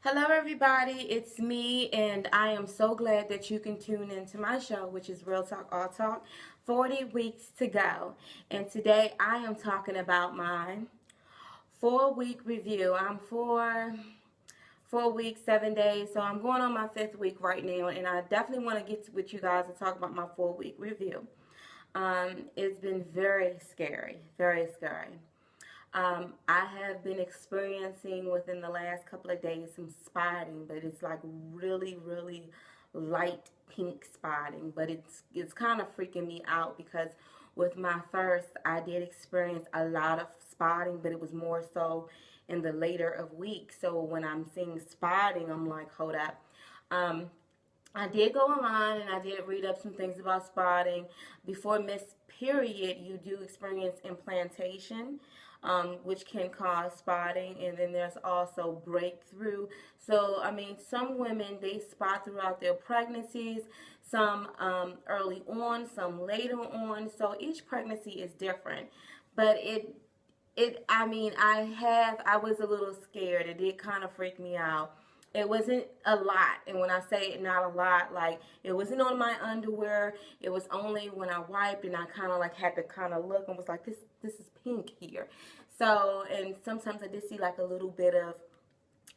Hello, everybody. It's me, and I am so glad that you can tune into my show, which is Real Talk All Talk. 40 weeks to go, and today I am talking about my 4-week review. I'm 4 weeks, 7 days, so I'm going on my 5th week right now, and I definitely want to get with you guys and talk about my 4-week review. It's been very scary, very scary. I have been experiencing within the last couple of days some spotting, but it's like really, really light pink spotting. But it's kind of freaking me out because with my first, I did experience a lot of spotting, but it was more so in the later of weeks. So when I'm seeing spotting, I'm like, hold up. I did go online and I did read up some things about spotting. Before missed period, you do experience implantation, which can cause spotting, and then there's also breakthrough. So, I mean, some women, they spot throughout their pregnancies, some early on, some later on. So each pregnancy is different, but I was a little scared. It did kind of freak me out. It wasn't a lot, and when I say not a lot, like it wasn't on my underwear. It was only when I wiped, and I kind of like had to kind of look and was like, this is pink here. So, and sometimes I did see like a little bit of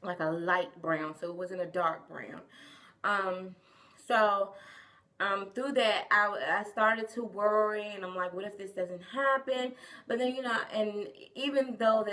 like a light brown, so it wasn't a dark brown. So through that, I started to worry, and I'm like, what if this doesn't happen? But then, and even so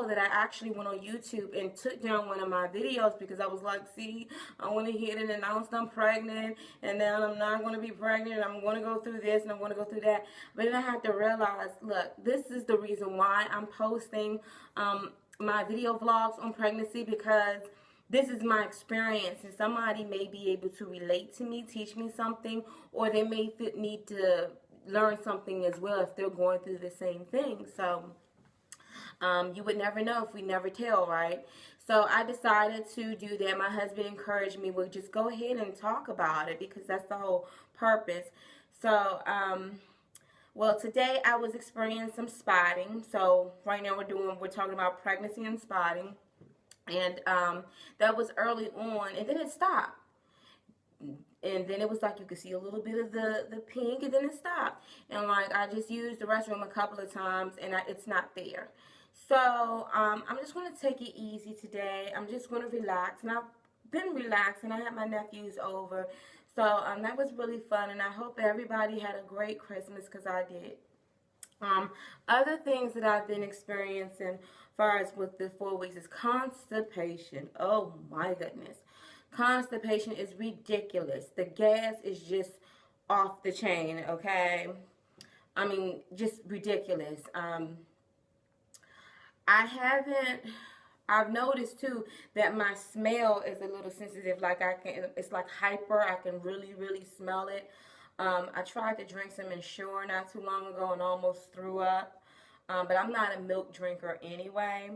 that I actually went on YouTube and took down one of my videos because I was like, see, I went ahead and announced I'm pregnant, and now I'm not going to be pregnant, and I'm going to go through this, and I'm going to go through that. But then I had to realize, look, this is the reason why I'm posting my video vlogs on pregnancy, because this is my experience, and somebody may be able to relate to me, teach me something, or they may need to learn something as well if they're going through the same thing. So you would never know if we never tell, right? So I decided to do that. My husband encouraged me, well, just go ahead and talk about it, because that's the whole purpose. So well, today I was experiencing some spotting. So right now we're talking about pregnancy and spotting. And that was early on, and then it stopped. And then it was like you could see a little bit of the pink, and then it stopped. And like I just used the restroom a couple of times, and it's not there. So I'm just going to take it easy today. I'm just going to relax. And I've been relaxing. I had my nephews over. So that was really fun, and I hope everybody had a great Christmas, because I did. Other things that I've been experiencing far as with the 4 weeks is constipation. Oh my goodness. Constipation is ridiculous. The gas is just off the chain, okay? I mean, just ridiculous. I've noticed too that my smell is a little sensitive. Like it's like hyper. I can really, really smell it. I tried to drink some Ensure not too long ago and almost threw up. But I'm not a milk drinker anyway.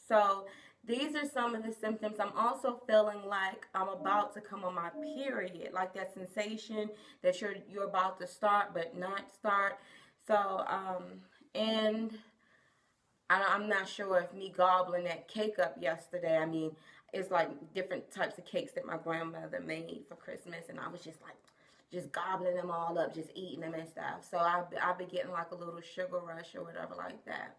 So these are some of the symptoms. I'm also feeling like I'm about to come on my period, like that sensation that you're about to start but not start. So and I'm not sure if me gobbling that cake up yesterday. I mean, it's like different types of cakes that my grandmother made for Christmas, and I was just like, just gobbling them all up, just eating them and stuff. So I've been getting like a little sugar rush or whatever like that.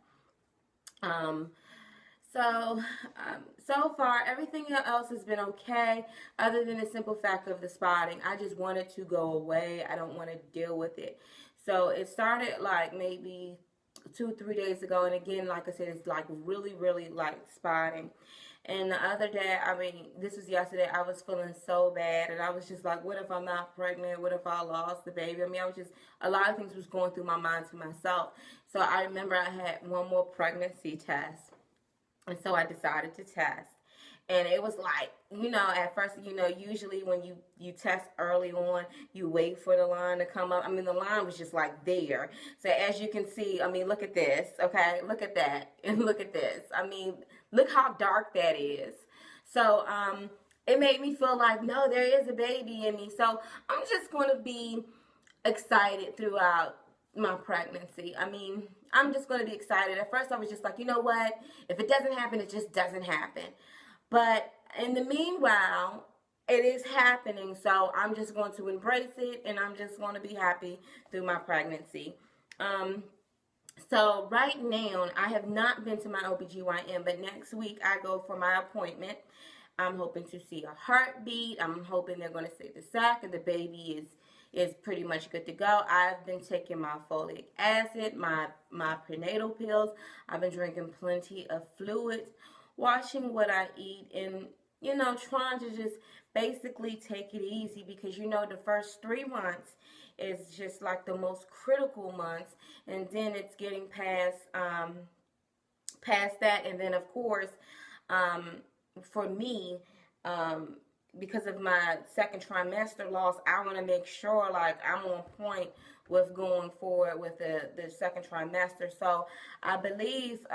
So far, everything else has been okay, other than the simple fact of the spotting. I just want it to go away. I don't want to deal with it. So it started like maybe 2, 3 days ago, and again, like I said, it's like really, really like spotting. And the other day, I mean, this was yesterday, I was feeling so bad, and I was just like, what if I'm not pregnant? What if I lost the baby? I mean, I was just, a lot of things was going through my mind to myself. So I remember I had one more pregnancy test, and so I decided to test. And it was like, at first, usually when you test early on, you wait for the line to come up. I mean, the line was just like there. So as you can see, I mean, look at this, okay? Look at that, and look at this. I mean, look how dark that is. So it made me feel like, no, there is a baby in me. So I'm just going to be excited throughout my pregnancy. I mean, I'm just going to be excited. At first, I was just like, you know what? If it doesn't happen, it just doesn't happen. But in the meanwhile, it is happening, so I'm just going to embrace it, and I'm just going to be happy through my pregnancy. So right now, I have not been to my OBGYN, but next week I go for my appointment. I'm hoping to see a heartbeat. I'm hoping they're going to see the sac, and the baby is pretty much good to go. I've been taking my folic acid, my prenatal pills. I've been drinking plenty of fluids, watching what I eat, and trying to just basically take it easy, because the first 3 months is just like the most critical months, and then it's getting past that. And then of course, for me, because of my second trimester loss, I want to make sure like I'm on point with going forward with the second trimester. So I believe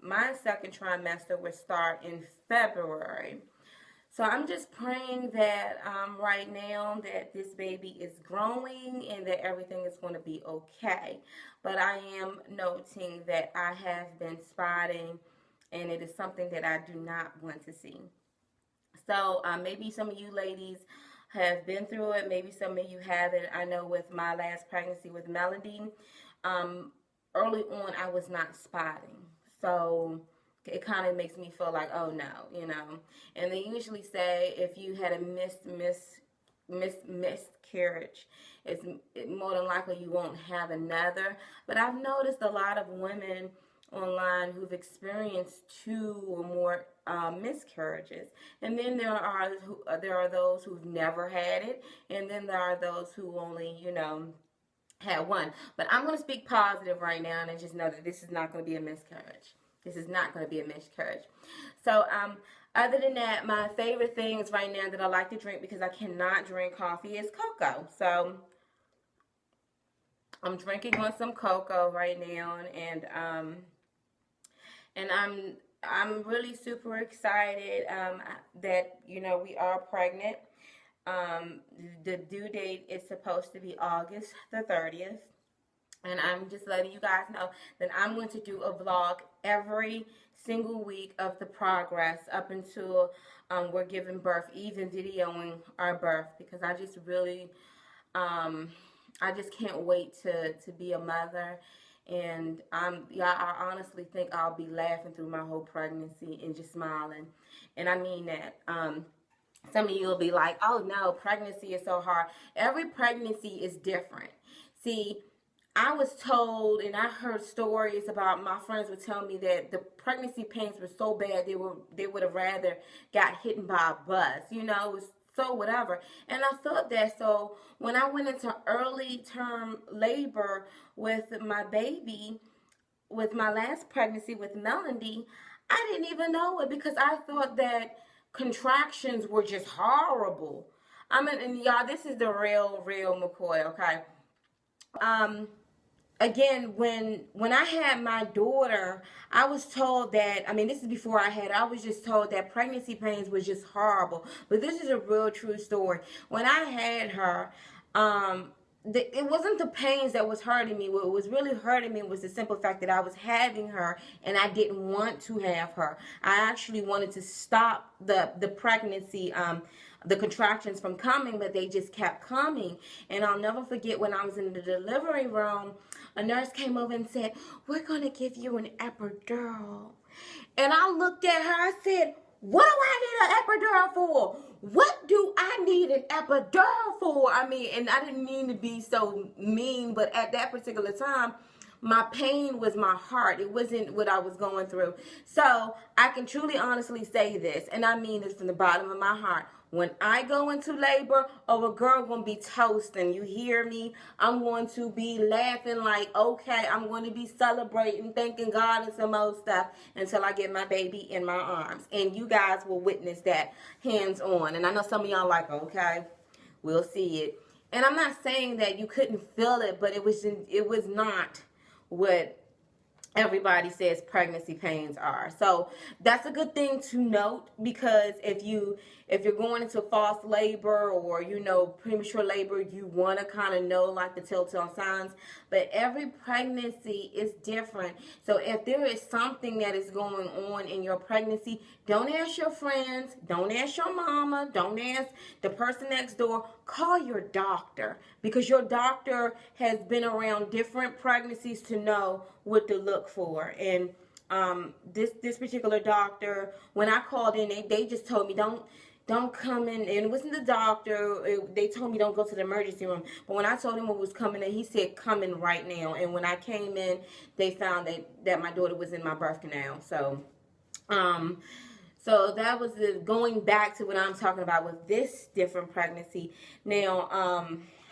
my second trimester will start in February. So I'm just praying that right now that this baby is growing and that everything is going to be okay. But I am noting that I have been spotting, and it is something that I do not want to see. So maybe some of you ladies have been through it. Maybe some of you haven't. I know with my last pregnancy with Melody, early on I was not spotting. So it kind of makes me feel like, oh no, And they usually say if you had a miscarriage, it's more than likely you won't have another. But I've noticed a lot of women online who've experienced 2 or more miscarriages, and then there are those who've never had it, and then there are those who only had 1. But I'm going to speak positive right now, and just know that this is not going to be a miscarriage. This is not going to be a miscarriage. So other than that, my favorite things right now that I like to drink, because I cannot drink coffee, is cocoa. So I'm drinking on some cocoa right now, and I'm really super excited that we are pregnant. The due date is supposed to be August the 30th. And I'm just letting you guys know that I'm going to do a vlog every single week of the progress up until we're giving birth, even videoing our birth, because I just really, I just can't wait to be a mother. And I honestly think I'll be laughing through my whole pregnancy and just smiling. And I mean that. Some of you will be like, oh no, pregnancy is so hard. Every pregnancy is different. See, I was told, and I heard stories about, my friends would tell me that the pregnancy pains were so bad they would have rather got hit by a bus. It was so whatever. And I thought that. So when I went into early term labor with my baby, with my last pregnancy with Melody, I didn't even know it, because I thought that contractions were just horrible. I mean, and y'all, this is the real McCoy, okay? Again, when I had my daughter, I was told that, I mean, this is before I had her, I was just told that pregnancy pains was just horrible. But this is a real true story. When I had her, it wasn't the pains that was hurting me. What was really hurting me was the simple fact that I was having her and I didn't want to have her. I actually wanted to stop the pregnancy, the contractions from coming, but they just kept coming. And I'll never forget when I was in the delivery room, a nurse came over and said, "We're going to give you an epidural." And I looked at her, I said, "What do I need an epidural for? What do I need an epidural for?" I mean, and I didn't mean to be so mean, but at that particular time, My pain was my heart. It wasn't what I was going through. So I can truly, honestly say this, and I mean this from the bottom of my heart. When I go into labor, a girl gonna be toasting. You hear me? I'm going to be laughing like, okay, I'm going to be celebrating, thanking God and some more stuff until I get my baby in my arms. And you guys will witness that hands on. And I know some of y'all like, okay, we'll see it. And I'm not saying that you couldn't feel it, but it was not what everybody says pregnancy pains are. So that's a good thing to note, because if you're going into false labor or, you know, premature labor, you want to kind of know like the telltale signs. But every pregnancy is different. So if there is something that is going on in your pregnancy, don't ask your friends, don't ask your mama, don't ask the person next door. Call your doctor, because your doctor has been around different pregnancies to know what to look for. And this particular doctor, when I called in, they just told me don't come in, and it wasn't the doctor. They told me don't go to the emergency room. But when I told him what was coming in, he said come in right now. And when I came in, they found that my daughter was in my birth canal. So so that was going back to what I'm talking about with this different pregnancy. Now,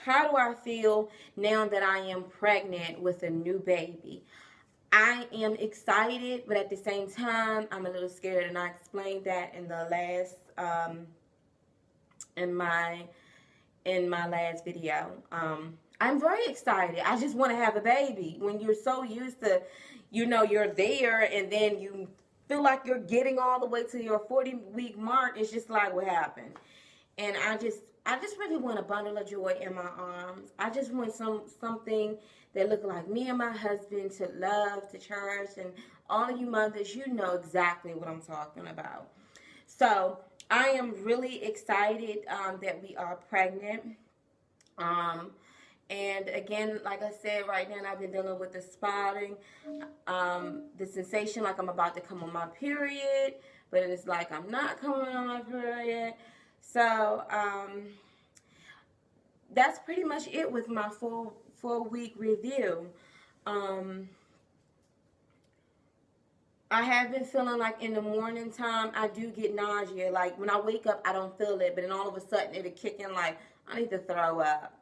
how do I feel now that I am pregnant with a new baby? I am excited, but at the same time, I'm a little scared, and I explained that in the last, in my last video. I'm very excited. I just want to have a baby. When you're so used to, you know, you're there, and then you feel like you're getting all the way to your 40-week mark, it's just like, what happened? And I just really want a bundle of joy in my arms. I just want something that look like me and my husband to love, to cherish, and all of you mothers, you know exactly what I'm talking about. So I am really excited that we are pregnant. And again, like I said, right now I've been dealing with the spotting, the sensation like I'm about to come on my period, but it's like I'm not coming on my period. So that's pretty much it with my four-week review. I have been feeling like in the morning time I do get nausea. Like when I wake up I don't feel it, but then all of a sudden it'll kick in like I need to throw up.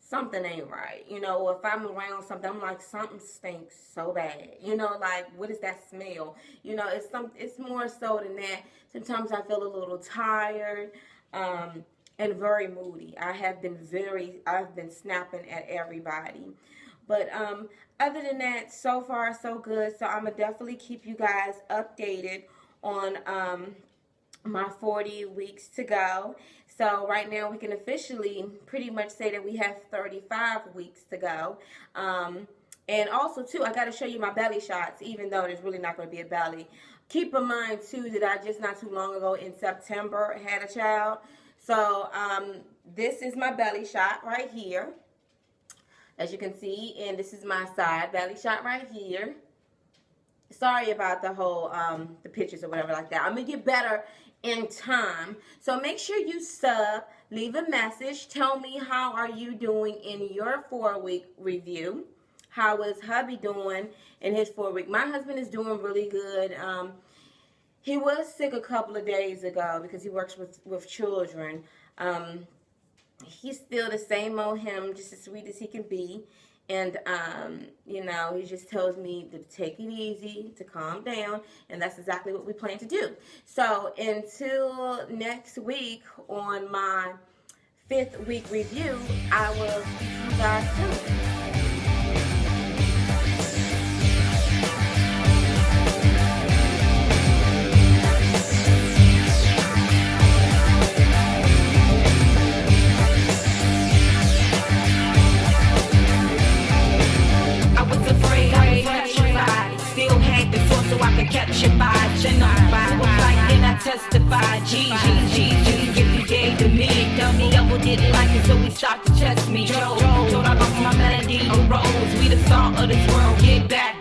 Something ain't right, you know, or if I'm around something, I'm like, something stinks so bad, you know, like, what is that smell? You know, it's more so than that. Sometimes I feel a little tired, and very moody. I've been snapping at everybody. But, other than that, so far, so good. So I'm gonna definitely keep you guys updated on, my 40 weeks to go. So right now we can officially pretty much say that we have 35 weeks to go. And also too, I got to show you my belly shots, even though there's really not going to be a belly. Keep in mind too that I just not too long ago in September had a child. So this is my belly shot right here, as you can see, and this is my side belly shot right here. Sorry about the whole the pictures or whatever like that. I'm gonna get better in time. So make sure you sub, leave a message, tell me how are you doing in your 4-week review. How is hubby doing in his 4-week? My husband is doing really good. He was sick a couple of days ago because he works with children. He's still the same old him, just as sweet as he can be. And, you know, he just tells me to take it easy, to calm down, and that's exactly what we plan to do. So until next week on my 5th week review, I will see you guys soon. Testify, G, if you gave to me, tell me double didn't like it, so we stopped to test me. Told I lost my melody, arose, we the salt of this world, get back.